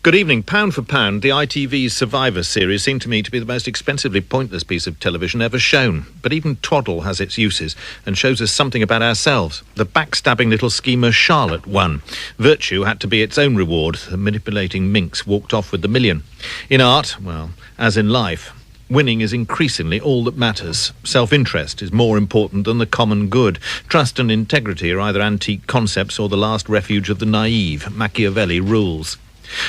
Good evening. Pound for pound, the ITV's Survivor series seemed to me to be the most expensively pointless piece of television ever shown. But even twaddle has its uses and shows us something about ourselves. The backstabbing little schemer Charlotte won. Virtue had to be its own reward. The manipulating minx walked off with the million. In art, well, as in life, winning is increasingly all that matters. Self-interest is more important than the common good. Trust and integrity are either antique concepts or the last refuge of the naive. Machiavelli rules.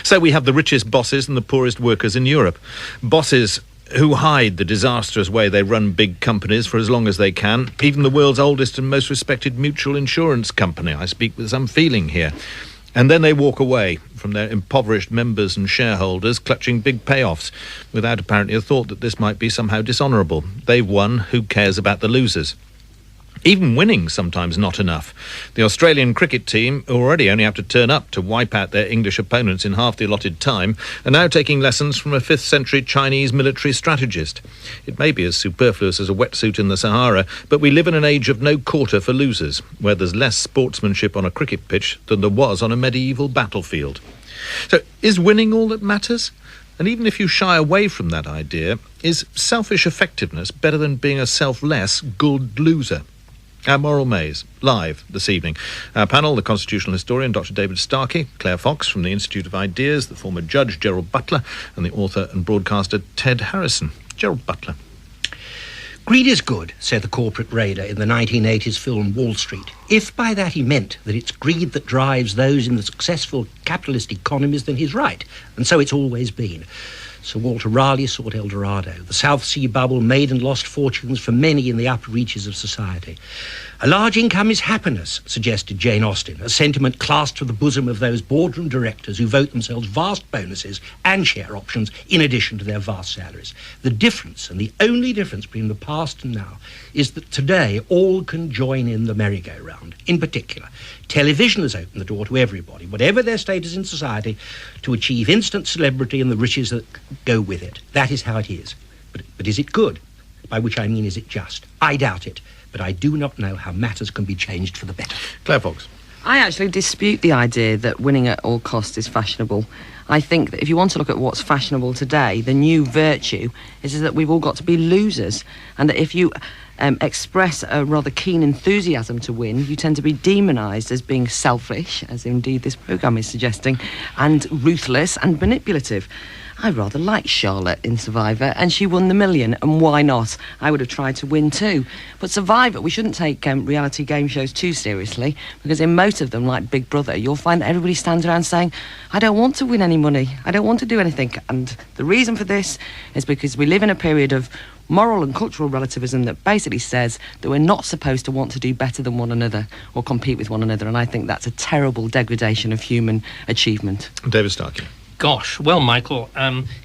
So we have the richest bosses and the poorest workers in Europe. Bosses who hide the disastrous way they run big companies for as long as they can. Even the world's oldest and most respected mutual insurance company. I speak with some feeling here. And then they walk away from their impoverished members and shareholders, clutching big payoffs, without apparently a thought that this might be somehow dishonourable. They've won, who cares about the losers? Even winning sometimes not enough. The Australian cricket team, who already only have to turn up to wipe out their English opponents in half the allotted time, are now taking lessons from a 5th century Chinese military strategist. It may be as superfluous as a wetsuit in the Sahara, but we live in an age of no quarter for losers, where there's less sportsmanship on a cricket pitch than there was on a medieval battlefield. So, is winning all that matters? And even if you shy away from that idea, is selfish effectiveness better than being a selfless good loser? Our Moral Maze, live this evening. Our panel, the constitutional historian Dr. David Starkey, Claire Fox from the Institute of Ideas, the former judge Gerald Butler, and the author and broadcaster Ted Harrison. Gerald Butler. Greed is good, said the corporate raider in the 1980s film Wall Street, if by that he meant that it's greed that drives those in the successful capitalist economies, then he's right, and so it's always been. Sir Walter Raleigh sought El Dorado. The South Sea bubble made and lost fortunes for many in the upper reaches of society. A large income is happiness, suggested Jane Austen, a sentiment clasped to the bosom of those boardroom directors who vote themselves vast bonuses and share options in addition to their vast salaries. The difference, and the only difference between the past and now, is that today all can join in the merry-go-round. In particular, television has opened the door to everybody, whatever their status in society, to achieve instant celebrity and the riches that go with it. That is how it is. But is it good? By which I mean, is it just? I doubt it. But I do not know how matters can be changed for the better. Claire Fox. I actually dispute the idea that winning at all costs is fashionable. I think that if you want to look at what's fashionable today, the new virtue is that we've all got to be losers, and that if you express a rather keen enthusiasm to win, you tend to be demonised as being selfish, as indeed this programme is suggesting, and ruthless and manipulative. I rather liked Charlotte in Survivor, and she won the million, and why not? I would have tried to win too. But Survivor, we shouldn't take reality game shows too seriously, because in most of them, like Big Brother, you'll find that everybody stands around saying, I don't want to win any money, I don't want to do anything. And the reason for this is because we live in a period of moral and cultural relativism that basically says that we're not supposed to want to do better than one another or compete with one another, and I think that's a terrible degradation of human achievement. David Starkey. Gosh, well, Michael,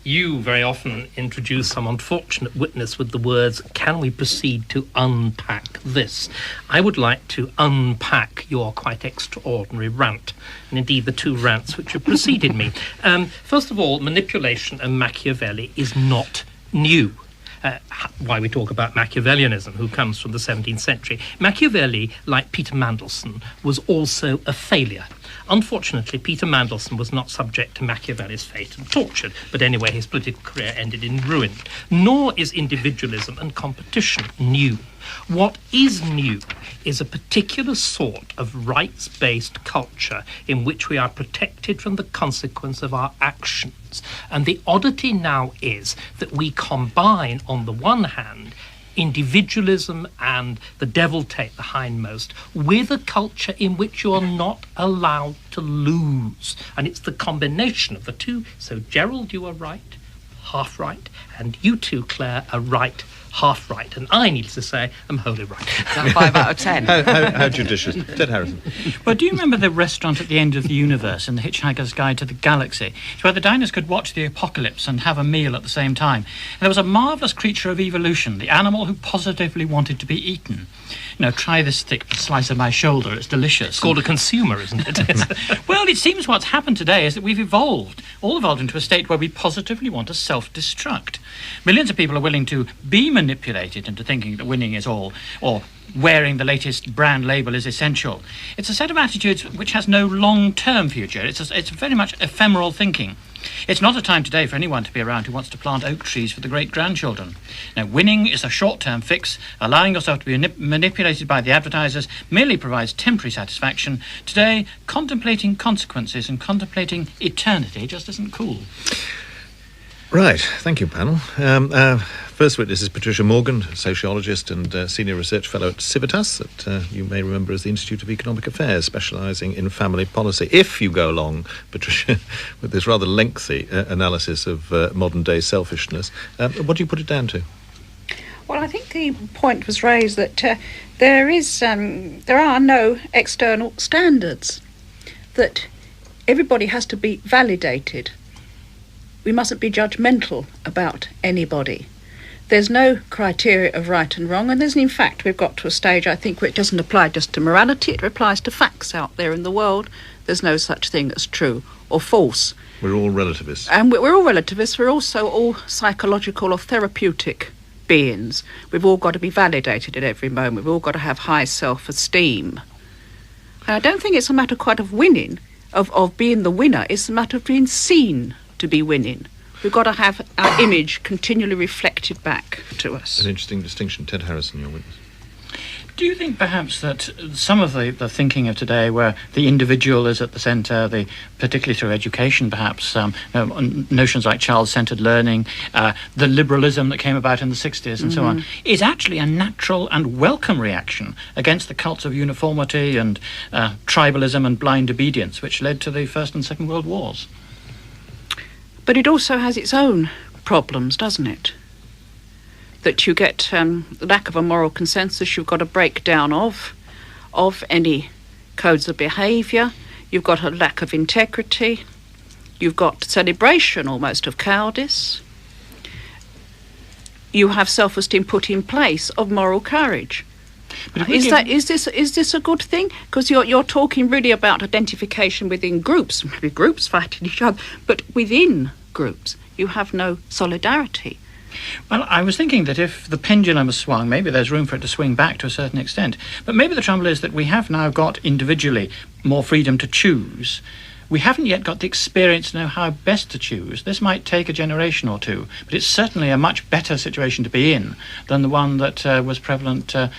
you very often introduce some unfortunate witness with the words, can we proceed to unpack this? I would like to unpack your quite extraordinary rant, and indeed the two rants which have preceded me. First of all, manipulation and Machiavelli is not new. Why we talk about Machiavellianism, who comes from the 17th century. Machiavelli, like Peter Mandelson, was also a failure. Unfortunately, Peter Mandelson was not subject to Machiavelli's fate and tortured, but anyway, his political career ended in ruin. Nor is individualism and competition new. What is new is a particular sort of rights-based culture in which we are protected from the consequence of our actions. And the oddity now is that we combine, on the one hand, individualism and the devil take the hindmost with a culture in which you are not allowed to lose. And it's the combination of the two. So, Gerald, you are right, half right, and you too, Claire, are right, half right. And I, needless to say, am wholly right. Is that 5 out of 10? How judicious. Ted Harrison. Well, do you remember the restaurant at the end of the universe in The Hitchhiker's Guide to the Galaxy? It's where the diners could watch the apocalypse and have a meal at the same time. And there was a marvellous creature of evolution, the animal who positively wanted to be eaten. You know, try this thick slice of my shoulder, it's delicious. It's called a consumer, isn't it? Well, it seems what's happened today is that we've all evolved into a state where we positively want to self-destruct. Millions of people are willing to be manipulated into thinking that winning is all, or wearing the latest brand label is essential. It's a set of attitudes which has no long-term future. It's very much ephemeral thinking. It's not a time today for anyone to be around who wants to plant oak trees for the great-grandchildren. Now, winning is a short-term fix. Allowing yourself to be manipulated by the advertisers merely provides temporary satisfaction. Today, contemplating consequences and contemplating eternity just isn't cool. Right, thank you, panel. First witness is Patricia Morgan, sociologist and senior research fellow at Civitas, that you may remember as the Institute of Economic Affairs, specialising in family policy. If you go along, Patricia, with this rather lengthy analysis of modern-day selfishness, what do you put it down to? Well, I think the point was raised that there are no external standards, that everybody has to be validated. We mustn't be judgmental about anybody. There's no criteria of right and wrong, and in fact we've got to a stage, I think, where it doesn't apply just to morality, it applies to facts out there in the world. There's no such thing as true or false. We're all relativists. And we're all relativists. We're also all psychological or therapeutic beings. We've all got to be validated at every moment. We've all got to have high self-esteem. And I don't think it's a matter quite of winning, of being the winner. It's a matter of being seen to be winning. We've got to have our image continually reflected back to us. An interesting distinction. Ted Harrison, your witness. Do you think perhaps that some of the thinking of today, where the individual is at the centre, particularly through education perhaps, notions like child-centred learning, the liberalism that came about in the 60s and so on, is actually a natural and welcome reaction against the cults of uniformity and tribalism and blind obedience, which led to the First and Second World Wars? But it also has its own problems, doesn't it? That you get lack of a moral consensus, you've got a breakdown of any codes of behaviour, you've got a lack of integrity, you've got celebration almost of cowardice, you have self-esteem put in place of moral courage. Is this a good thing? Because you're talking really about identification within groups, maybe groups fighting each other, but within groups you have no solidarity. Well, I was thinking that if the pendulum has swung, maybe there's room for it to swing back to a certain extent. But maybe the trouble is that we have now got individually more freedom to choose. We haven't yet got the experience to know how best to choose. This might take a generation or two, but it's certainly a much better situation to be in than the one that was prevalent a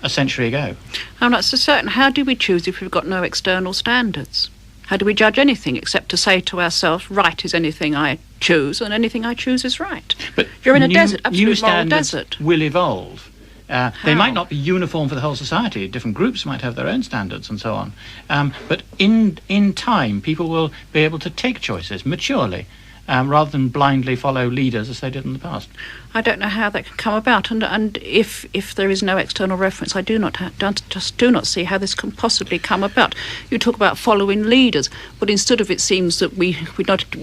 century ago. I'm not so certain. How do we choose if we've got no external standards? How do we judge anything except to say to ourselves, right is anything I choose, and anything I choose is right? But you're in a desert, new absolute moral standards desert. Will evolve. They might not be uniform for the whole society. Different groups might have their own standards and so on. But in time, people will be able to take choices maturely, rather than blindly follow leaders as they did in the past. I don't know how that can come about, and if there is no external reference, I do not see how this can possibly come about. You talk about following leaders, but instead of it seems that we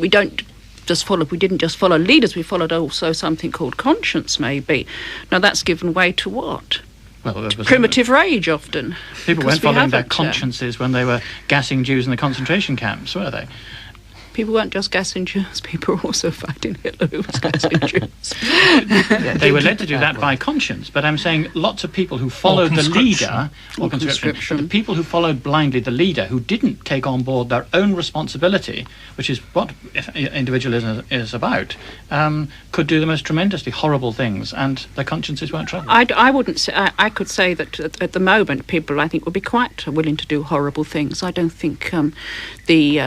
didn't just follow leaders, we followed also something called conscience, maybe. Now that's given way to what? Well, primitive rage often. People weren't following their consciences when they were gassing Jews in the concentration camps, were they? People weren't just gassing Jews, people were also fighting Hitler who was gassing Jews. They were led to do that by conscience, but I'm saying lots of people who followed the leader, or conscription, but the people who followed blindly the leader, who didn't take on board their own responsibility, which is what individualism is about, could do the most tremendously horrible things, and their consciences weren't troubled. I wouldn't say, I could say that at the moment people, I think, would be quite willing to do horrible things. I don't think the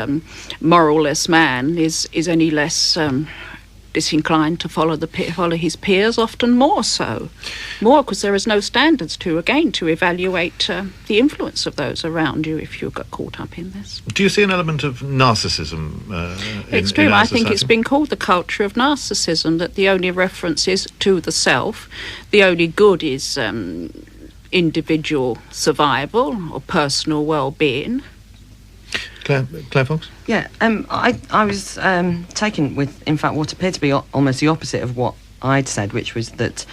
moralless man is any less disinclined to follow his peers, often more because there is no standards to evaluate the influence of those around you if you got caught up in this. Do you see an element of narcissism it's true. I think it's been called the culture of narcissism, that the only reference is to the self, the only good is individual survival or personal well-being. Claire Fox? Yeah, I was taken with, in fact, what appeared to be almost the opposite of what I'd said, which was that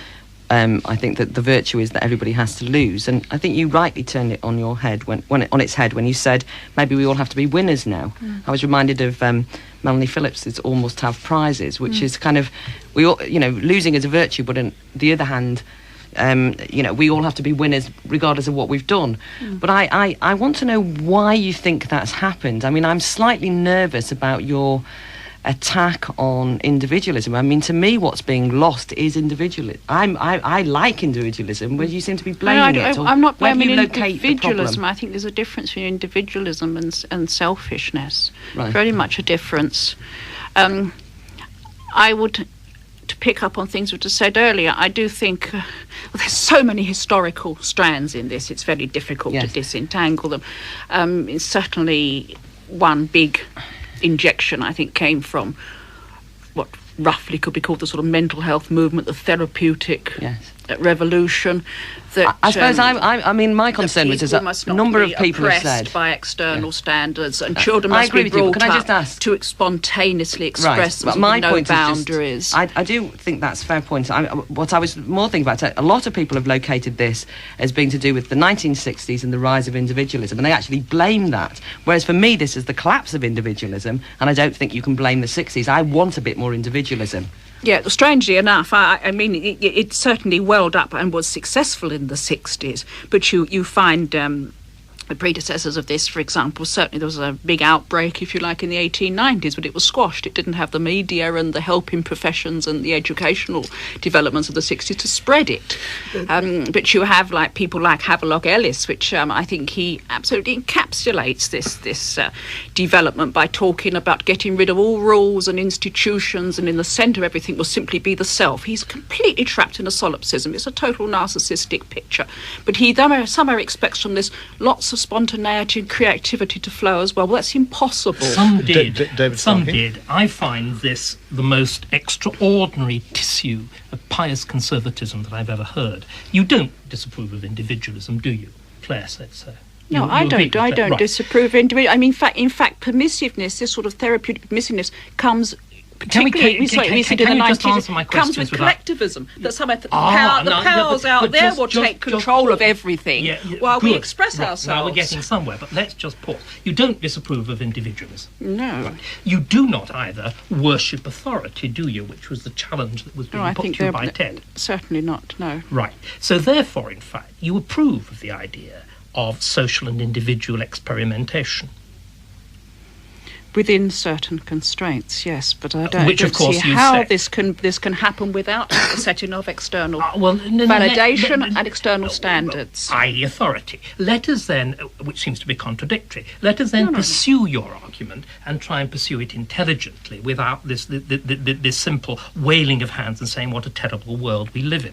I think that the virtue is that everybody has to lose, and I think you rightly turned it on your head on its head when you said maybe we all have to be winners now. I was reminded of Melanie Phillips's "Almost Have Prizes," which is kind of we all, losing is a virtue, but on the other hand, we all have to be winners regardless of what we've done. But I want to know why you think that's happened. I mean, I'm slightly nervous about your attack on individualism. I mean, to me, what's being lost is individualism. I like individualism, but you seem to be blaming it. I'm not blaming where do you locate individualism. I think there's a difference between individualism and selfishness. Right. Very much a difference. I would, to pick up on things which were said earlier, I do think there's so many historical strands in this. It's very difficult to disentangle them. It's certainly one big injection, I think, came from what roughly could be called the sort of mental health movement, the therapeutic revolution. That, I suppose I mean, my concern was a number of people have said by external standards, and children must be brought up to spontaneously express them with no boundaries. I do think that's a fair point. What I was more thinking about, a lot of people have located this as being to do with the 1960s and the rise of individualism, and they actually blame that. Whereas for me, this is the collapse of individualism, and I don't think you can blame the 60s. I want a bit more individualism. Yeah, strangely enough, I mean, it certainly welled up and was successful in the 60s, but you find the predecessors of this, for example, certainly there was a big outbreak, if you like, in the 1890s, but it was squashed. It didn't have the media and the helping professions and the educational developments of the 60s to spread it. But you have people like Havelock Ellis, which I think he absolutely encapsulates this development by talking about getting rid of all rules and institutions, and in the centre of everything will simply be the self. He's completely trapped in a solipsism. It's a total narcissistic picture. But he somehow expects from this lots of spontaneity and creativity to flow as well. Well, that's impossible. Some did. David Some Starkey? did. I find this the most extraordinary tissue of pious conservatism that I've ever heard. You don't disapprove of individualism, do you? Claire said so. No, I don't disapprove of individual. I mean, in fact, permissiveness, this sort of therapeutic permissiveness, comes particularly in the 90s, comes with collectivism. That somehow the powers out there will take control of everything while we express ourselves. Now we're getting somewhere, but let's just pause. You don't disapprove of individualism. No. Right. You do not either worship authority, do you? Which was the challenge that was being put to you by Ted. Certainly not, no. Right. So therefore, in fact, you approve of the idea of social and individual experimentation. Within certain constraints, yes, but I don't see how this can happen without the setting of external validation and external standards. I.e. authority. Let us then, which seems to be contradictory, let us then pursue your argument and try and pursue it intelligently without this simple wailing of hands and saying what a terrible world we live in.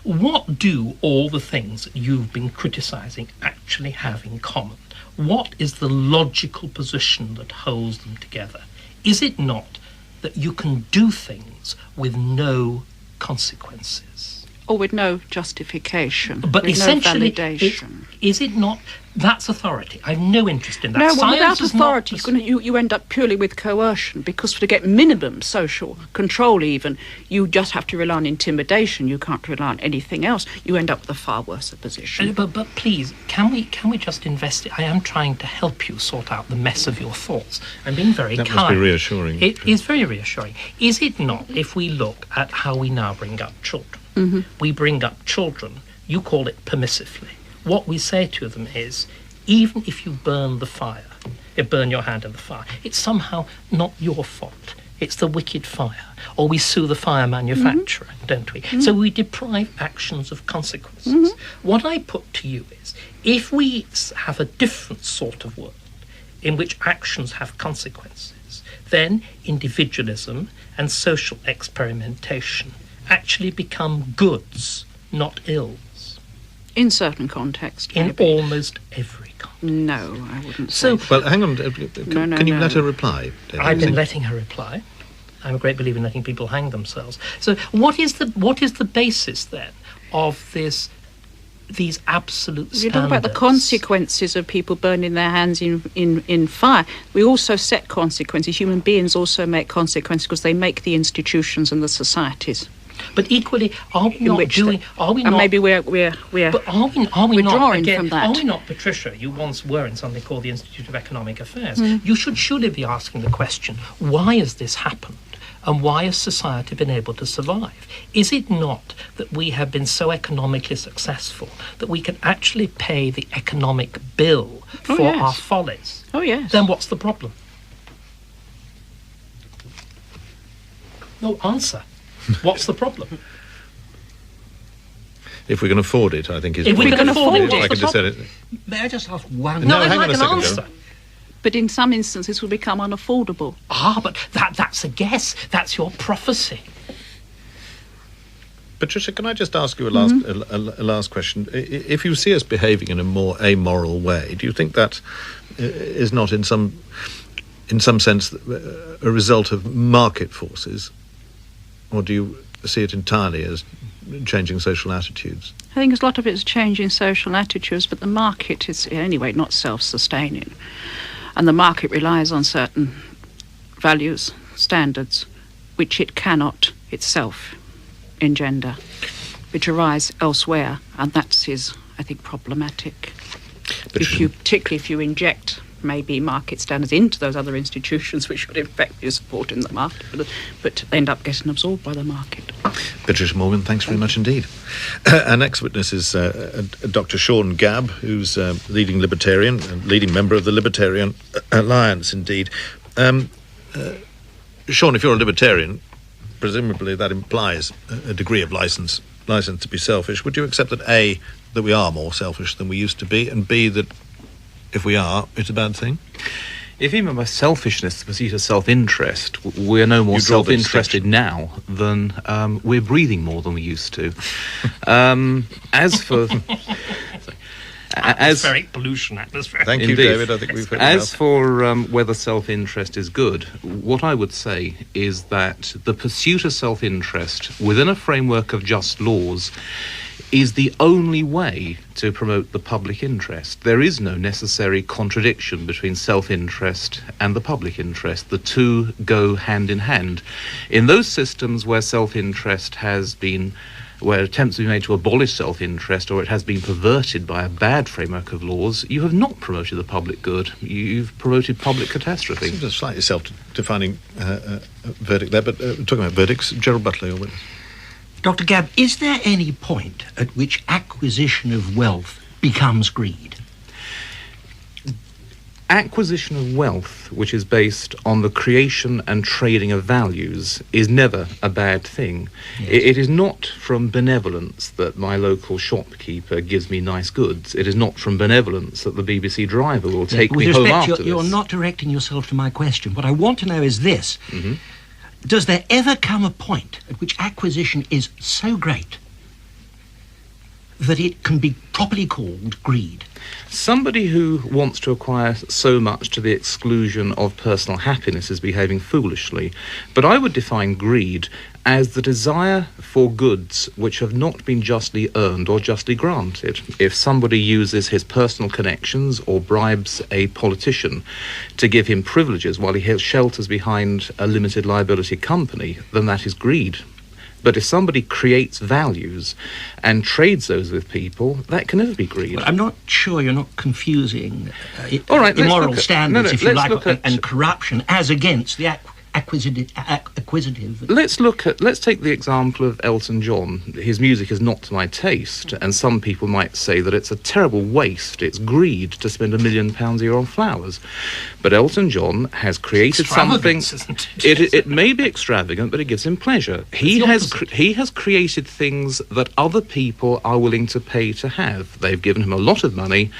What do all the things that you've been criticising actually have in common? What is the logical position that holds them together? Is it not that you can do things with no consequences? Or with no justification, but with essentially, no validation. Is it not? That's authority. I have no interest in that. No, well, without authority, you end up purely with coercion, because to get minimum social control even, you just have to rely on intimidation. You can't rely on anything else. You end up with a far worse position. But please, can we just investigate? I am trying to help you sort out the mess of your thoughts. I'm being very kind. That must be reassuring. It is very reassuring. Is it not, if we look at how we now bring up children? Mm-hmm. We bring up children, you call it permissively. What we say to them is, even if you burn the fire, you burn your hand in the fire, it's somehow not your fault. It's the wicked fire. Or we sue the fire manufacturer, don't we? Mm-hmm. So we deprive actions of consequences. Mm-hmm. What I put to you is, if we have a different sort of world in which actions have consequences, then individualism and social experimentation actually become goods, not ills. In certain contexts, in almost every context. No, I wouldn't say. Well, hang on. Can you let her reply, David? I've been letting her reply. I'm a great believer in letting people hang themselves. So, what is the basis then of these absolute standards? You talk about the consequences of people burning their hands in fire. We also set consequences. Human beings also make consequences because they make the institutions and the societies. But equally, are we In not which doing? Are we not? maybe we're But are we not withdrawing again? from that. Are we not, Patricia? You once were in something called the Institute of Economic Affairs. You should surely be asking the question: why has this happened? And why has society been able to survive? Is it not that we have been so economically successful that we can actually pay the economic bill Oh, for yes. our follies? Oh, yes. Then what's the problem? No answer. What's the problem? If we can afford it, I think is. If we can afford it, I what's can the just say problem? it. May I just ask one? No, I'd hang on like a an second, answer. Joe. But in some instances will become unaffordable. But that's a guess. That's your prophecy. Patricia, can I just ask you a last question? If you see us behaving in a more amoral way, do you think that is not in some sense a result of market forces, or do you see it entirely as changing social attitudes? I think a lot of it's changing social attitudes, but the market is, anyway, not self-sustaining. And the market relies on certain values, standards, which it cannot itself engender, which arise elsewhere, and that is, I think, problematic. Particularly if you inject maybe market standards into those other institutions which should in fact be supporting the market, but end up getting absorbed by the market. Patricia Morgan, thanks very much indeed. Our next witness is Dr. Sean Gabb, who's leading libertarian, leading member of the Libertarian Alliance indeed. Sean, if you're a libertarian, presumably that implies a degree of license to be selfish. Would you accept that A, that we are more selfish than we used to be, and B, that if we are, it's a bad thing? If you mean by selfishness, the pursuit of self-interest, we're no more self-interested now than we're breathing more than we used to. As for... Atmospheric pollution, atmospheric. Thank you, Indeed. David. I think we've heard As enough. for whether self-interest is good, what I would say is that the pursuit of self-interest within a framework of just laws is the only way to promote the public interest. There is no necessary contradiction between self-interest and the public interest. The two go hand in hand. In those systems where self-interest has been, where attempts have been made to abolish self-interest, or it has been perverted by a bad framework of laws, you have not promoted the public good. You've promoted public catastrophe. Seems a slightly self-defining verdict there, but talking about verdicts, Gerald Butler, your witness. Dr. Gabb, is there any point at which acquisition of wealth becomes greed? Acquisition of wealth, which is based on the creation and trading of values, is never a bad thing. Yes. It is not from benevolence that my local shopkeeper gives me nice goods. It is not from benevolence that the BBC driver will take me With home respect, after you're this. not directing yourself to my question. What I want to know is this. Mhm. Does there ever come a point at which acquisition is so great that it can be properly called greed? Somebody who wants to acquire so much to the exclusion of personal happiness is behaving foolishly. But I would define greed as the desire for goods which have not been justly earned or justly granted. If somebody uses his personal connections or bribes a politician to give him privileges while he shelters behind a limited liability company, then that is greed. But if somebody creates values and trades those with people, that can never be greed. Well, I'm not sure you're not confusing All right, let's immoral look at- standards, no, no, if you let's like, look at- and corruption as against the acquisitive. Let's take the example of Elton John. His music is not to my taste, and some people might say that it's a terrible waste, it's greed to spend £1 million a year on flowers. But Elton John has created something. Extravagance, isn't it? It may be extravagant, but it gives him pleasure. He the has opposite. he has created things that other people are willing to pay to have. They've given him a lot of money,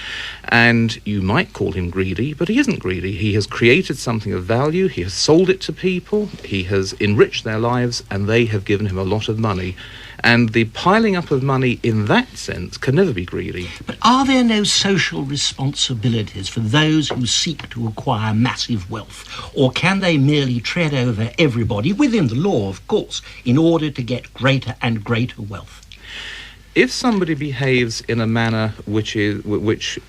and you might call him greedy, but he isn't greedy. He has created something of value. He has sold it to people. He has enriched their lives, and they have given him a lot of money. And the piling up of money in that sense can never be greedy. But are there no social responsibilities for those who seek to acquire massive wealth? Or can they merely tread over everybody, within the law, of course, in order to get greater and greater wealth? If somebody behaves in a manner which in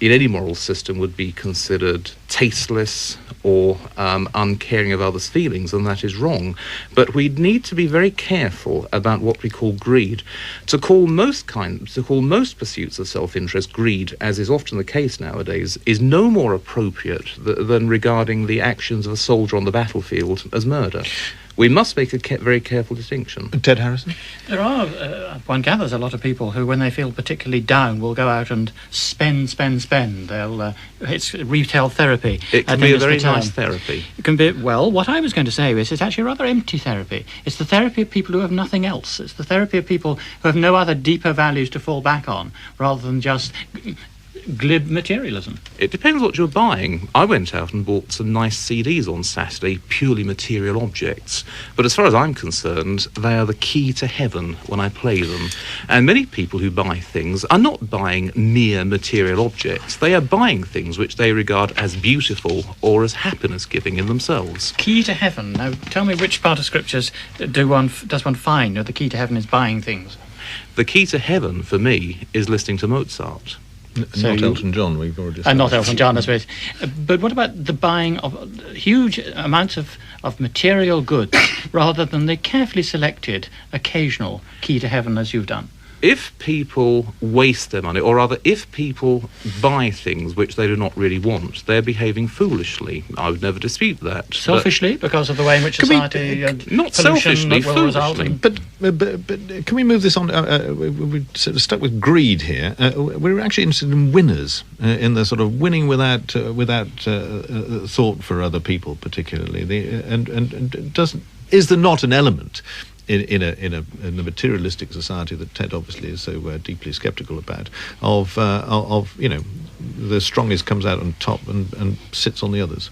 any moral system would be considered tasteless or uncaring of others' feelings, then that is wrong. But we need to be very careful about what we call greed. To call most pursuits of self-interest greed, as is often the case nowadays, is no more appropriate than regarding the actions of a soldier on the battlefield as murder. We must make a very careful distinction. Ted Harrison? There are, one gathers, a lot of people who, when they feel particularly down, will go out and spend. They'll, it's retail therapy. It can be a very nice therapy. It can be, well, what I was going to say is it's actually rather empty therapy. It's the therapy of people who have nothing else. It's the therapy of people who have no other deeper values to fall back on, rather than just glib materialism. It depends what you're buying. I went out and bought some nice CDs on Saturday, purely material objects. But as far as I'm concerned, they are the key to heaven when I play them. And many people who buy things are not buying mere material objects. They are buying things which they regard as beautiful or as happiness-giving in themselves. Key to heaven. Now, tell me which part of scriptures does one find that the key to heaven is buying things? The key to heaven, for me, is listening to Mozart. Not Elton John, we've already said. Not Elton John, I suppose. But what about the buying of huge amounts of material goods rather than the carefully selected occasional key to heaven as you've done? If people waste their money, or rather, if people buy things which they do not really want, they're behaving foolishly. I would never dispute that. Selfishly, because of the way in which society not selfishly, foolishly. But can we move this on? We're sort of stuck with greed here. We're actually interested in winners, in the sort of winning without thought for other people, particularly. Is there not an element in a materialistic society that Ted obviously is so deeply sceptical about, of the strongest comes out on top and sits on the others?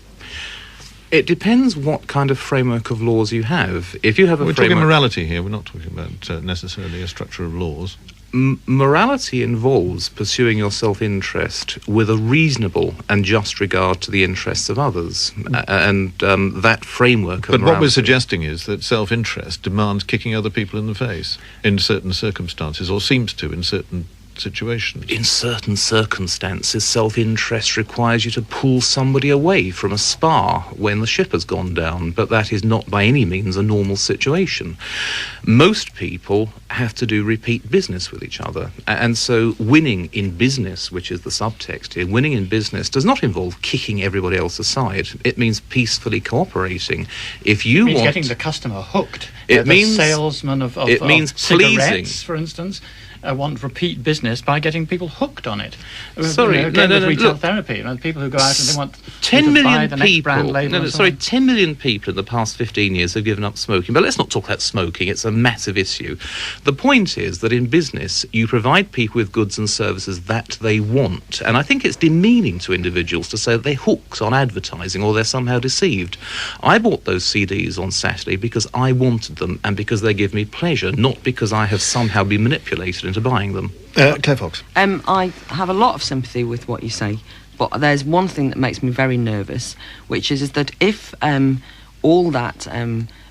It depends what kind of framework of laws you have. If you have we're talking morality here. We're not talking about necessarily a structure of laws. Morality involves pursuing your self-interest with a reasonable and just regard to the interests of others, and that framework of But morality. what we're suggesting is that self-interest demands kicking other people in the face in certain circumstances, or seems to in certain situations. In certain circumstances, self-interest requires you to pull somebody away from a spar when the ship has gone down, but that is not by any means a normal situation. Most people have to do repeat business with each other, and so winning in business, which is the subtext here, winning in business does not involve kicking everybody else aside. It means peacefully cooperating. If you means want getting the customer hooked. It means the salesman of it means cigarettes, pleasing. for instance, want repeat business by getting people hooked on it. Sorry, with retail therapy. People who go out and they want 10 million buy the next people. brand label. 10 million people in the past 15 years have given up smoking. But let's not talk about smoking. It's a massive issue. The point is that in business, you provide people with goods and services that they want. And I think it's demeaning to individuals to say that they're hooked on advertising or they're somehow deceived. I bought those CDs on Saturday because I wanted them and because they give me pleasure, not because I have somehow been manipulated into buying them. Claire Fox. I have a lot of sympathy with what you say, but there's one thing that makes me very nervous, which is that if all that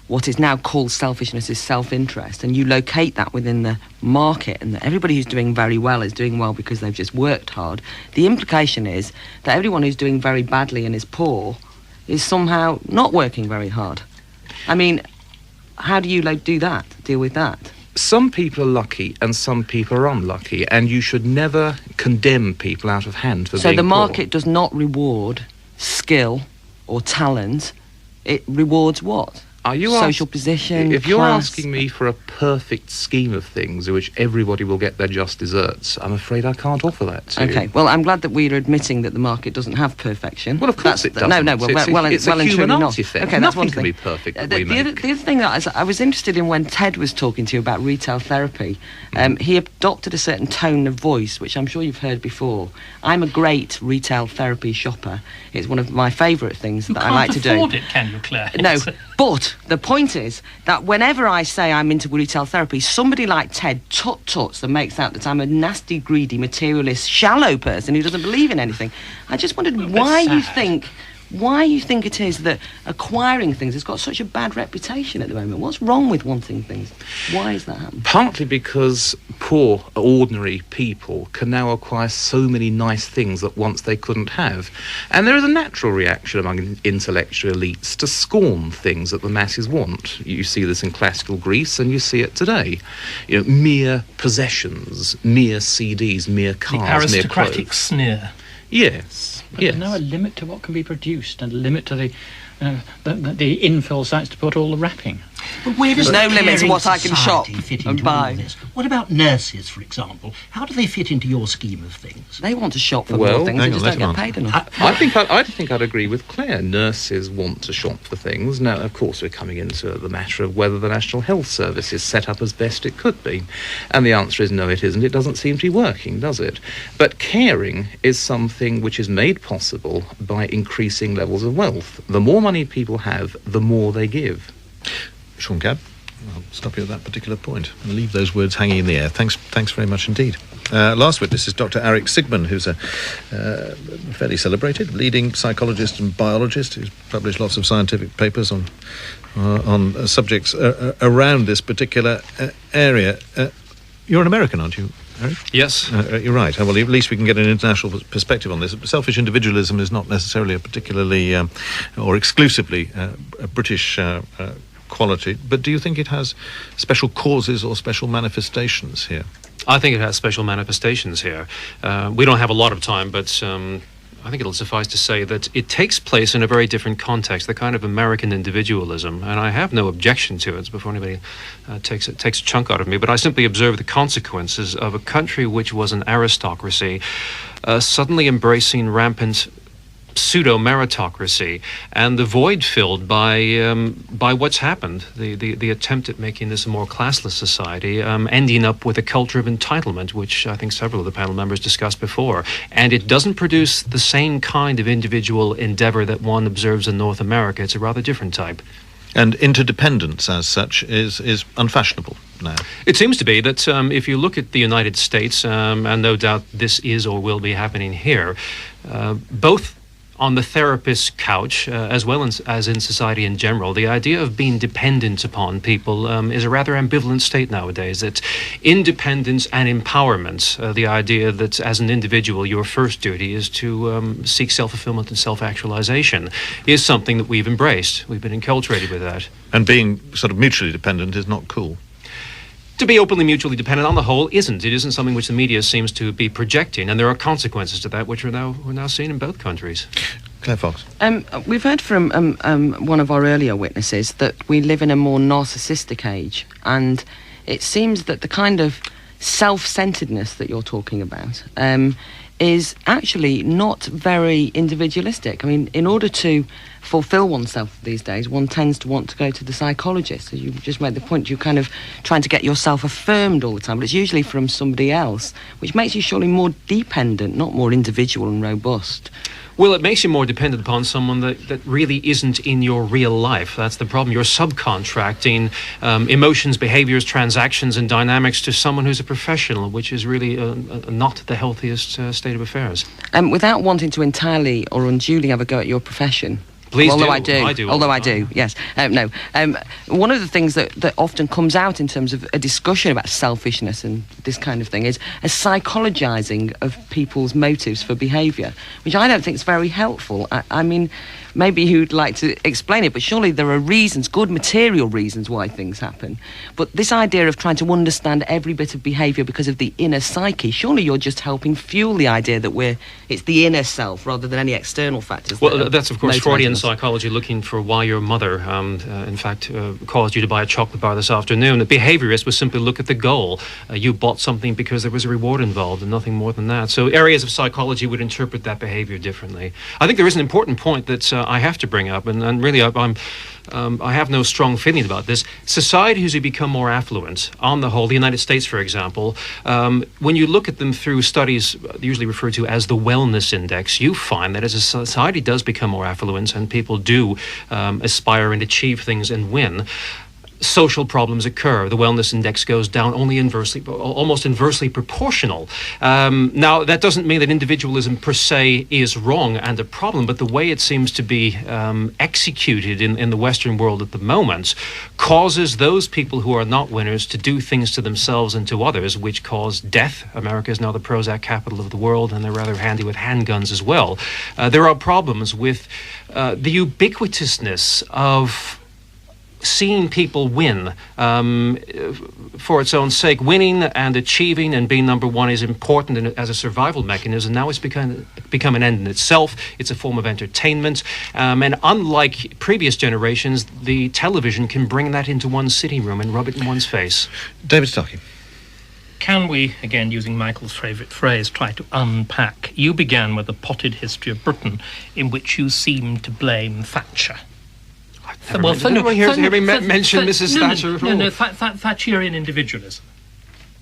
what is now called selfishness is self-interest, and you locate that within the market, and that everybody who's doing very well is doing well because they've just worked hard, the implication is that everyone who's doing very badly and is poor is somehow not working very hard. I mean, how do you deal with that? Some people are lucky and some people are unlucky, and you should never condemn people out of hand for being poor. So the market does not reward skill or talent. It rewards what? Are you social position, If you're class? asking me for a perfect scheme of things in which everybody will get their just desserts, I'm afraid I can't offer that to you. Okay, well, I'm glad that we're admitting that the market doesn't have perfection. Well, of course it doesn't. No, It's a and human truly not. artifact. Okay, that's Nothing one can thing. be perfect that The other thing that I was interested in when Ted was talking to you about retail therapy, he adopted a certain tone of voice, which I'm sure you've heard before. I'm a great retail therapy shopper. It's one of my favourite things that I like to do. You can't afford it, can you, Claire? No, but the point is that whenever I say I'm into retail therapy, somebody like Ted tut-tuts and makes out that I'm a nasty, greedy, materialist, shallow person who doesn't believe in anything. I just wondered why you think why you think it is that acquiring things has got such a bad reputation at the moment. What's wrong with wanting things? Why is that happening? Partly because poor, ordinary people can now acquire so many nice things that once they couldn't have. And there is a natural reaction among intellectual elites to scorn things that the masses want. You see this in classical Greece, and you see it today. You know, mere possessions, mere CDs, mere cars, The aristocratic mere clothes. sneer. Yes. But Yes. there's now a limit to what can be produced and a limit to the infill sites to put all the wrapping. But where does There's no the limit to caring what I can shop society fit and into buy. all this? What about nurses, for example? How do they fit into your scheme of things? They want to shop for Well, more things, they hang just on, don't let get him paid enough. I think I'd agree with Claire. Nurses want to shop for things. Now, of course, we're coming into the matter of whether the National Health Service is set up as best it could be. And the answer is no, it isn't. It doesn't seem to be working, does it? But caring is something which is made possible by increasing levels of wealth. The more money people have, the more they give. Sean Cab, I'll stop you at that particular point and leave those words hanging in the air. Thanks very much indeed. Last witness is Dr. Eric Sigman, who's a fairly celebrated leading psychologist and biologist who's published lots of scientific papers on subjects around this particular area. You're an American, aren't you, Eric? Yes. You're right. Well, at least we can get an international perspective on this. Selfish individualism is not necessarily a particularly or exclusively a British quality, but do you think it has special causes or special manifestations here? I think it has special manifestations here. We don't have a lot of time, but I think it'll suffice to say that it takes place in a very different context, the kind of American individualism, and I have no objection to it before anybody takes a chunk out of me, but I simply observe the consequences of a country which was an aristocracy suddenly embracing rampant pseudo-meritocracy, and the void filled by what's happened, the attempt at making this a more classless society, ending up with a culture of entitlement, which I think several of the panel members discussed before. And it doesn't produce the same kind of individual endeavor that one observes in North America. It's a rather different type. And interdependence, as such, is unfashionable now. It seems to be that if you look at the United States, and no doubt this is or will be happening here, both on the therapist's couch, as well as in society in general, the idea of being dependent upon people is a rather ambivalent state nowadays. That independence and empowerment, the idea that as an individual your first duty is to seek self-fulfillment and self-actualization, is something that we've embraced. We've been enculturated with that. And being sort of mutually dependent is not cool. To be openly mutually dependent on the whole isn't. It isn't something which the media seems to be projecting, and there are consequences to that which we're now seeing in both countries. Claire Fox. We've heard from one of our earlier witnesses that we live in a more narcissistic age, and it seems that the kind of self-centeredness that you're talking about is actually not very individualistic. I mean, in order to fulfill oneself these days, one tends to want to go to the psychologist. As you just made the point, you're kind of trying to get yourself affirmed all the time, but it's usually from somebody else, which makes you surely more dependent, not more individual and robust. Well, it makes you more dependent upon someone that really isn't in your real life. That's the problem. You're subcontracting emotions, behaviors, transactions, and dynamics to someone who's a professional, which is really not the healthiest state of affairs. Without wanting to entirely or unduly have a go at your profession, Please although do. I do. Although I do, yes. No. One of the things that often comes out in terms of a discussion about selfishness and this kind of thing is a psychologizing of people's motives for behaviour, which I don't think is very helpful. I mean, maybe you'd like to explain it, but surely there are reasons, good material reasons why things happen. But this idea of trying to understand every bit of behaviour because of the inner psyche, surely you're just helping fuel the idea that it's the inner self rather than any external factors. Well, that's of course Freudian us. psychology, looking for why your mother, in fact, caused you to buy a chocolate bar this afternoon. The behaviorist was simply look at the goal. You bought something because there was a reward involved and nothing more than that. So areas of psychology would interpret that behavior differently. I think there is an important point that I have to bring up, and really I have no strong feeling about this. Societies who become more affluent, on the whole, the United States, for example, when you look at them through studies usually referred to as the wellness index, you find that as a society does become more affluent and people do aspire and achieve things and win, social problems occur. The wellness index goes down almost inversely proportional. Now, that doesn't mean that individualism per se is wrong and a problem, but the way it seems to be executed in the Western world at the moment causes those people who are not winners to do things to themselves and to others, which cause death. America is now the Prozac capital of the world, and they're rather handy with handguns as well. There are problems with the ubiquitousness of seeing people win for its own sake. Winning and achieving and being number one is important as a survival mechanism. Now it's become an end in itself. It's a form of entertainment. And unlike previous generations, the television can bring that into one's sitting room and rub it in one's face. David Starkey. Can we, again using Michael's favourite phrase, try to unpack? You began with a potted history of Britain in which you seem to blame Thatcher. Hear me mention Mrs. Thatcher at all. No, Thatcherian individualism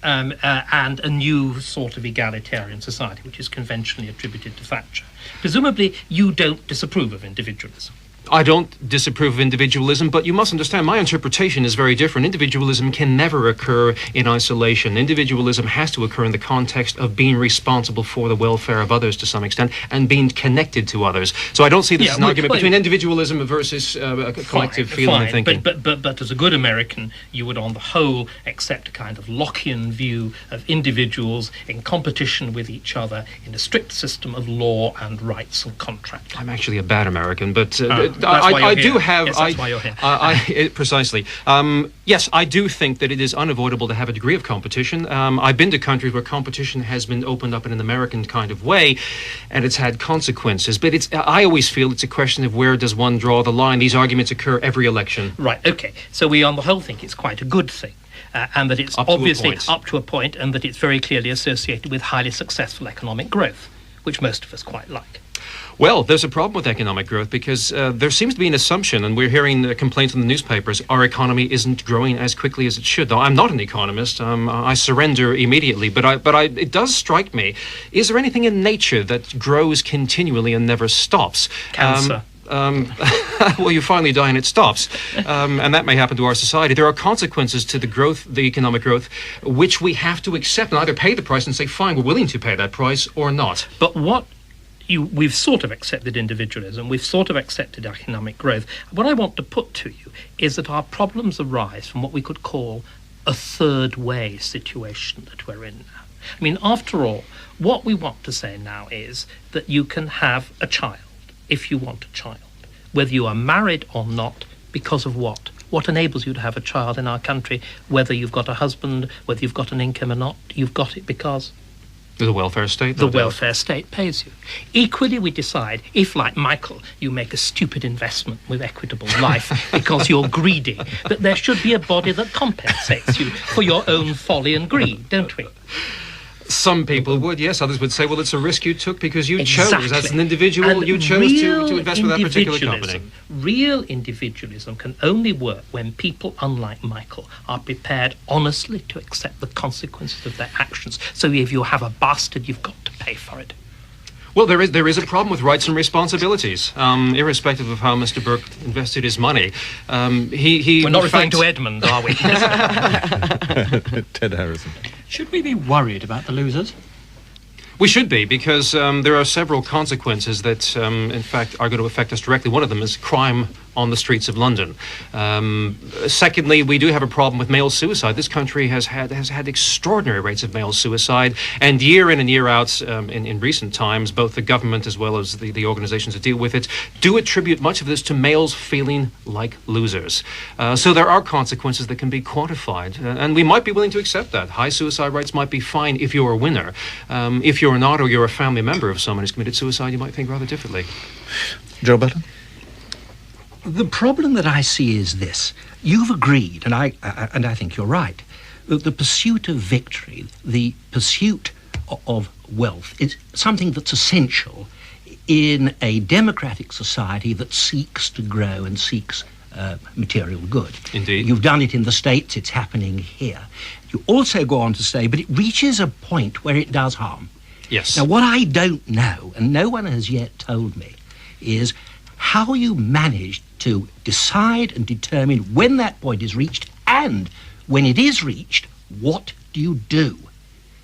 and a new sort of egalitarian society, which is conventionally attributed to Thatcher. Presumably, you don't disapprove of individualism. I don't disapprove of individualism, but you must understand my interpretation is very different. Individualism can never occur in isolation. Individualism has to occur in the context of being responsible for the welfare of others to some extent and being connected to others. So I don't see this as an argument between individualism versus collective feeling and thinking. But as a good American, you would on the whole accept a kind of Lockean view of individuals in competition with each other in a strict system of law and rights and contract. I'm actually a bad American, but I do have. Yes, that's why you're here. Precisely. Yes, I do think that it is unavoidable to have a degree of competition. I've been to countries where competition has been opened up in an American kind of way, and it's had consequences. But I always feel it's a question of where does one draw the line. These arguments occur every election. Right. Okay. So we, on the whole, think it's quite a good thing. And that it's obviously up to a point, and that it's very clearly associated with highly successful economic growth, which most of us quite like. Well, there's a problem with economic growth because there seems to be an assumption, and we're hearing complaints in the newspapers, our economy isn't growing as quickly as it should. Now, I'm not an economist. I surrender immediately. But it does strike me, is there anything in nature that grows continually and never stops? Cancer. Well, you finally die and it stops. And that may happen to our society. There are consequences to the economic growth, which we have to accept and either pay the price and say, fine, we're willing to pay that price or not. But we've sort of accepted individualism, we've sort of accepted economic growth. What I want to put to you is that our problems arise from what we could call a third way situation that we're in now. I mean, after all, what we want to say now is that you can have a child if you want a child, whether you are married or not, because of what? What enables you to have a child in our country, whether you've got a husband, whether you've got an income or not, you've got it because the welfare state? The welfare state pays you. Equally, we decide, if, like Michael, you make a stupid investment with Equitable Life because you're greedy, that there should be a body that compensates you for your own folly and greed, don't we? Some people would, yes. Others would say, well, it's a risk you took because you chose, as an individual, and you chose to invest with that particular company. Real individualism can only work when people, unlike Michael, are prepared honestly to accept the consequences of their actions. So if you have a bastard, you've got to pay for it. Well, there is a problem with rights and responsibilities, irrespective of how Mr. Burke invested his money. We're not referring to Edmund, are we? Ted Harrison. Should we be worried about the losers? We should be, because there are several consequences that, in fact, are going to affect us directly. One of them is crime on the streets of London. Secondly, we do have a problem with male suicide. This country has had extraordinary rates of male suicide, and year in and year out, in recent times, both the government as well as the organizations that deal with it do attribute much of this to males feeling like losers. So there are consequences that can be quantified, and we might be willing to accept that. High suicide rates might be fine if you're a winner. If you're not, or you're a family member of someone who's committed suicide, you might think rather differently. Joe Burton? The problem that I see is this. You've agreed, and I think you're right, that the pursuit of victory, the pursuit of wealth, is something that's essential in a democratic society that seeks to grow and seeks material good. Indeed. You've done it in the States, it's happening here. You also go on to say, but it reaches a point where it does harm. Yes. Now, what I don't know, and no one has yet told me, is how you managed to decide and determine when that point is reached, and when it is reached, what do you do?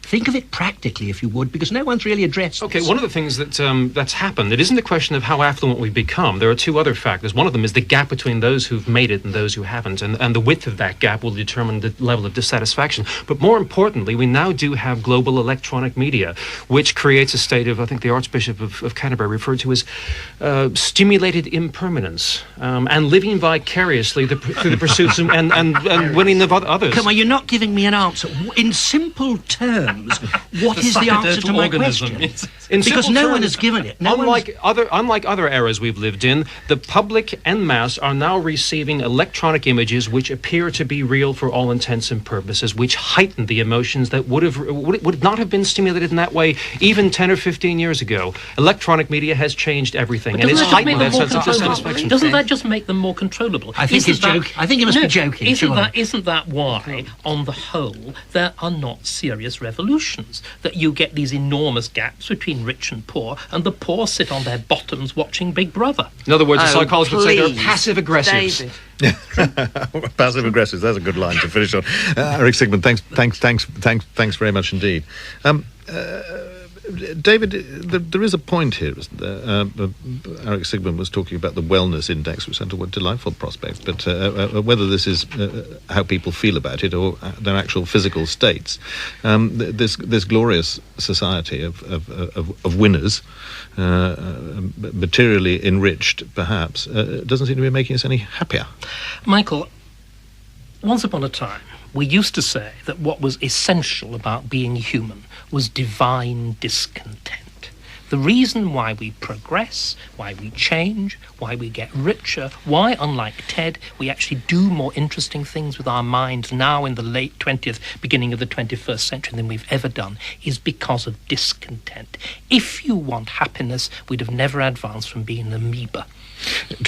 Think of it practically, if you would, because no one's really addressed Okay, this. one of the things that's happened, it isn't a question of how affluent we've become. There are two other factors. One of them is the gap between those who've made it and those who haven't, and the width of that gap will determine the level of dissatisfaction. But more importantly, we now do have global electronic media, which creates a state of, I think the Archbishop of Canterbury referred to as stimulated impermanence, and living vicariously through the pursuits and winning of others. Come on, you're not giving me an answer. In simple terms, what is the answer to my question? Because no one has given it. Unlike other eras we've lived in, the public en masse are now receiving electronic images which appear to be real for all intents and purposes, which heighten the emotions that would not have been stimulated in that way even 10 or 15 years ago. Electronic media has changed everything, and it's heightened that sense of dissatisfaction. Doesn't that just make them more controllable? I think he's joking. I think he must be joking. Isn't that why, on the whole, there are not serious revolutions? That you get these enormous gaps between rich and poor, and the poor sit on their bottoms watching Big Brother. In other words, the psychologists would say they're passive aggressives. Passive aggressives. That's a good line to finish on. Eric Sigmund, thanks very much indeed. David, there is a point here, isn't there? Eric Sigmund was talking about the wellness index, which sounds a delightful prospect, but whether this is how people feel about it or their actual physical states, this glorious society of winners, materially enriched, perhaps, doesn't seem to be making us any happier. Michael, once upon a time, we used to say that what was essential about being human was divine discontent. The reason why we progress, why we change, why we get richer, why, unlike Ted, we actually do more interesting things with our minds now in the late 20th, beginning of the 21st century than we've ever done, is because of discontent. If you want happiness, we'd have never advanced from being an amoeba.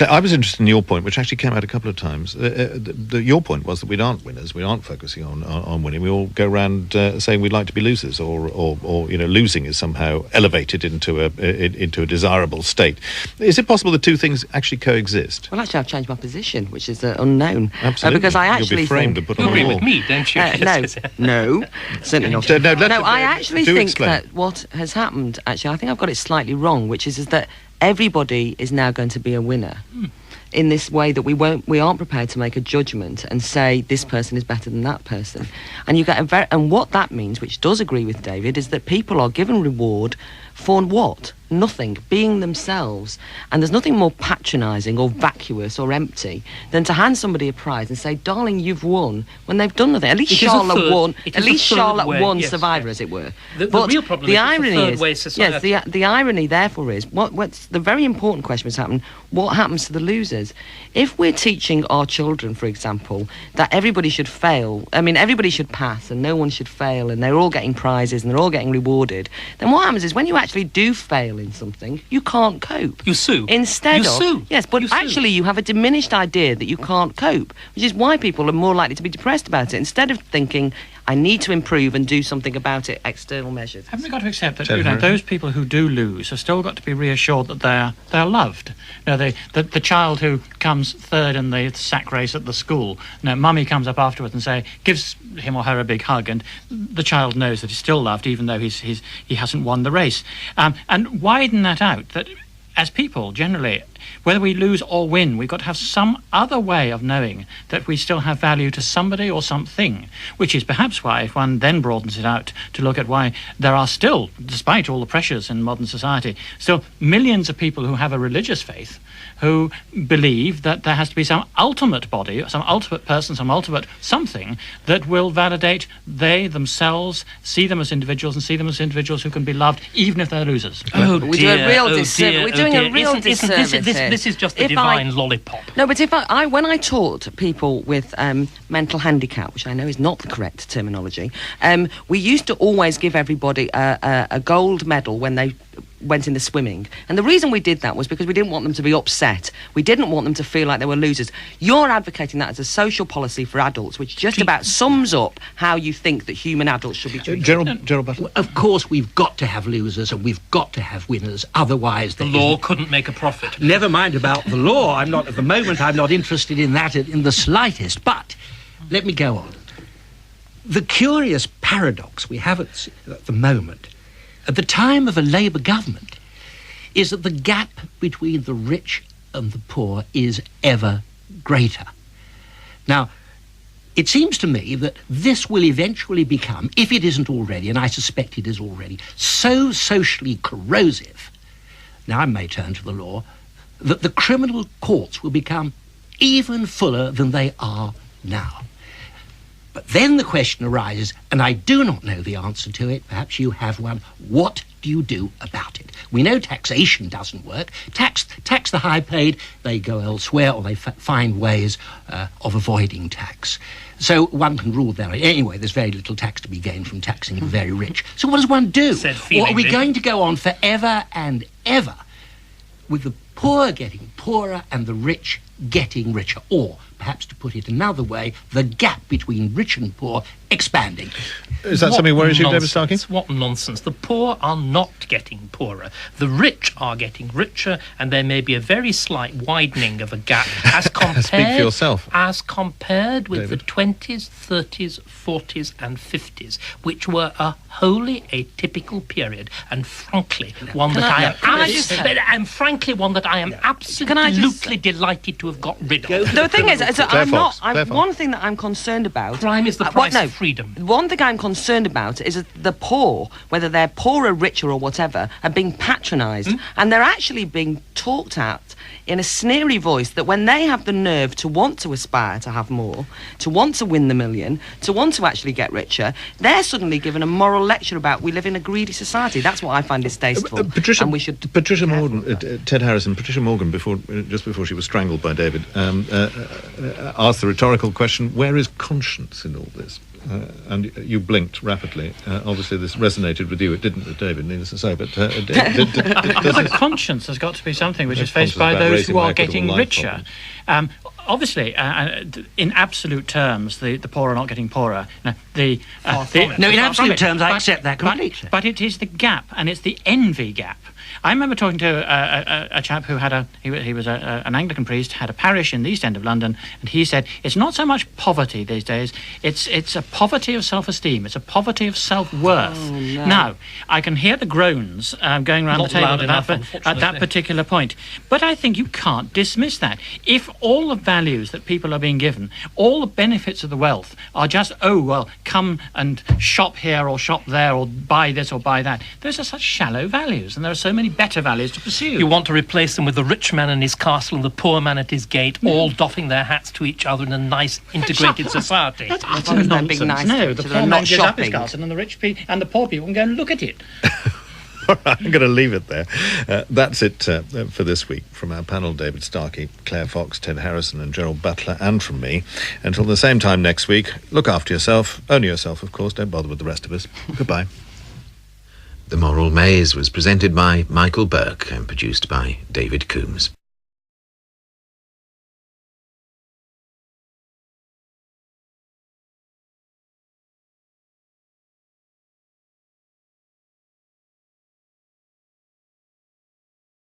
I was interested in your point, which actually came out a couple of times. Your point was that we aren't winners. We aren't focusing on winning. We all go around saying we'd like to be losers, or losing is somehow elevated into a desirable state. Is it possible the two things actually coexist? Well, actually, I've changed my position, which is unknown. Absolutely. Because I actually You'll be framed and put on You the agree wall. with me, don't you? No, certainly not. I actually think explain. that what has happened, actually, I think I've got it slightly wrong, which is that everybody is now going to be a winner in this way that we aren't prepared to make a judgment and say this person is better than that person. And you get and what that means, which does agree with David, is that people are given reward for what? Nothing, being themselves. And there's nothing more patronising or vacuous or empty than to hand somebody a prize and say, darling, you've won, when they've done nothing. At least Charlotte won. At least Charlotte won Survivor, as it were. The real problem is irony the third way society. Yes, the irony, therefore, is what's the very important question was happening. What happens to the losers? If we're teaching our children, for example, that everybody should fail, everybody should pass and no one should fail, and they're all getting prizes and they're all getting rewarded, then what happens is when you actually do fail in something, you can't cope. You sue. Yes, but actually you have a diminished idea that you can't cope, which is why people are more likely to be depressed about it, instead of thinking, I need to improve and do something about it, external measures. Haven't we got to accept that those people who do lose have still got to be reassured that they're loved? The child who comes third in the sack race at the school, mummy comes up afterwards and gives him or her a big hug, and the child knows that he's still loved even though he hasn't won the race. And widen that out, that as people, generally, whether we lose or win, we've got to have some other way of knowing that we still have value to somebody or something, which is perhaps why, if one then broadens it out to look at why there are still, despite all the pressures in modern society, still millions of people who have a religious faith who believe that there has to be some ultimate body, some ultimate person, some ultimate something that will validate they themselves, see them as individuals, and see them as individuals who can be loved even if they're losers. We're doing a real disservice here. This is just the divine lollipop. No, but when I taught people with mental handicap, which I know is not the correct terminology, we used to always give everybody a gold medal when they went in the swimming. And the reason we did that was because we didn't want them to be upset. We didn't want them to feel like they were losers. You're advocating that as a social policy for adults, which just about sums up how you think that human adults should be treated. Gerald Butler? Of course, we've got to have losers and we've got to have winners. Otherwise, the law couldn't make a profit. Never mind about the law. I'm not interested in that in the slightest. But let me go on. The curious paradox we have at the moment, at the time of a Labour government, is that the gap between the rich and the poor is ever greater. Now, it seems to me that this will eventually become, if it isn't already, and I suspect it is already, so socially corrosive, now I may turn to the law, that the criminal courts will become even fuller than they are now. But then the question arises, and I do not know the answer to it, perhaps you have one, what do you do about it? We know taxation doesn't work. Tax the high paid, they go elsewhere, or they find ways of avoiding tax. So one can rule that. Anyway, there's very little tax to be gained from taxing the very rich. So what does one do? Or are we going to go on forever and ever with the poor getting poorer and the rich getting richer? Or, perhaps to put it another way, the gap between rich and poor expanding? Is that something worries you, David Starkey? What nonsense. The poor are not getting poorer. The rich are getting richer, and there may be a very slight widening of a gap as compared, Speak for yourself. As compared with David. the 20s, 30s, 40s and 50s, which were a wholly atypical period, and frankly, one that I am absolutely delighted to have got rid of. The thing is, Claire Fox. one thing that I'm concerned about... Crime is the price of freedom. One thing I'm concerned about is that the poor, whether they're poorer, richer or whatever, are being patronised. And they're actually being talked at in a sneery voice that when they have the nerve to want to aspire to have more, to want to win the million, to want to actually get richer, they're suddenly given a moral lecture about we live in a greedy society. That's what I find distasteful. Patricia Morgan, Ted Harrison, Patricia Morgan, just before she was strangled by David, asked the rhetorical question, where is conscience in all this? And you blinked rapidly. Obviously, this resonated with you. It didn't with David, needless to say. But the conscience has got to be something which is faced by those who are getting richer. Obviously, in absolute terms, the poor are not getting poorer. In absolute terms, I accept that completely. But it is the gap, and it's the envy gap. I remember talking to a chap who had he was an Anglican priest, had a parish in the East End of London, and he said it's not so much poverty these days, it's a poverty of self-esteem, it's a poverty of self-worth. Oh, no. Now, I can hear the groans going around the table at that particular point, but I think you can't dismiss that. If all the values that people are being given, all the benefits of the wealth are just, come and shop here or shop there or buy this or buy that, those are such shallow values, and there are so many better values to pursue. You want to replace them with the rich man in his castle and the poor man at his gate, all doffing their hats to each other in a nice integrated society. That's utter nonsense. Nice No, the poor man goes up his castle and the rich people and the poor people can go and look at it. All right, I'm going to leave it there. That's it for this week. From our panel, David Starkey, Claire Fox, Ted Harrison and Gerald Butler, and from me. Until the same time next week, look after yourself. Only yourself, of course. Don't bother with the rest of us. Goodbye. The Moral Maze was presented by Michael Burke and produced by David Coombs.